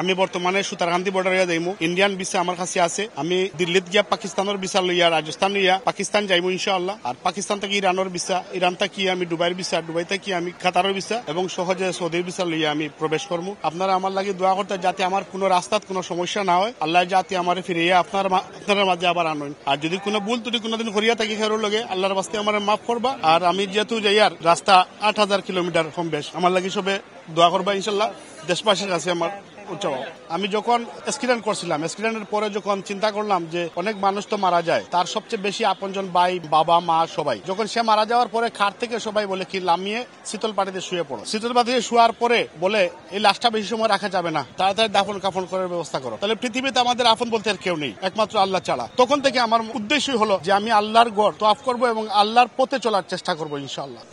আমি বর্তমানে সুতারকান্দি বর্ডারে যাইমু। ইন্ডিয়ান ভিসা আমার কাছে আছে। আমি দিল্লিত গিয়া পাকিস্তানের ভিসা লইয়া, রাজস্থান লইয়া পাকিস্তান যাইমু ইনশাআল্লাহ। আর পাকিস্তান থেকে ইরানের ভিসা, ইরান থেকে আমি দুবাইয়ের ভিসা, দুবাই থেকে আমি কাতারের ভিসা এবং সহজে সৌদির ভিসা লইয়া আমি প্রবেশ করবো। আপনারা আমার লাগে দোয়া করতে, যাতে আমার কোনো রাস্তার কোনো সমস্যা না হয়। আল্লাহ যাতে আমার ফিরিয়ে আপনার মাঝে আবার আনেন। আর যদি কোনো ভুল ত্রুটি কোনোদিন করিয়া থাকি খেরোর লগে, আল্লাহর বাস্তে আমার মাফ করবা। আর আমি যেহেতু যাইয়ার রাস্তা 8,000 কিলোমিটার কম বেশ, আমার লাগে সবে দোয়া করবা ইনশাল্লাহ। দেশবাসীর কাছে আমার আমি যখন স্ক্রিন করছিলাম, স্ক্রিনের পরে যখন চিন্তা করলাম যে অনেক মানুষ তো মারা যায়, তার সবচেয়ে বেশি আপনজন ভাই, বাবা, মা সবাই। যখন সে মারা যাওয়ার পরে খাট থেকে সবাই বলে কি লামিয়ে শীতল পাটিতে শুয়ে পড়ো। শীতল পাটিতে শোয়ার পরে বলে এই লাশটা বেশি সময় রাখা যাবে না, তাড়াতাড়ি দাফন কাফন করার ব্যবস্থা করো। তাহলে পৃথিবীতে আমাদের আপন বলতে আর কেউ নেই, একমাত্র আল্লাহ ছাড়া। তখন থেকে আমার উদ্দেশ্যই হলো যে আমি আল্লাহর ঘর তওয়াফ করবো এবং আল্লাহর পথে চলার চেষ্টা করবো ইনশাআল্লাহ।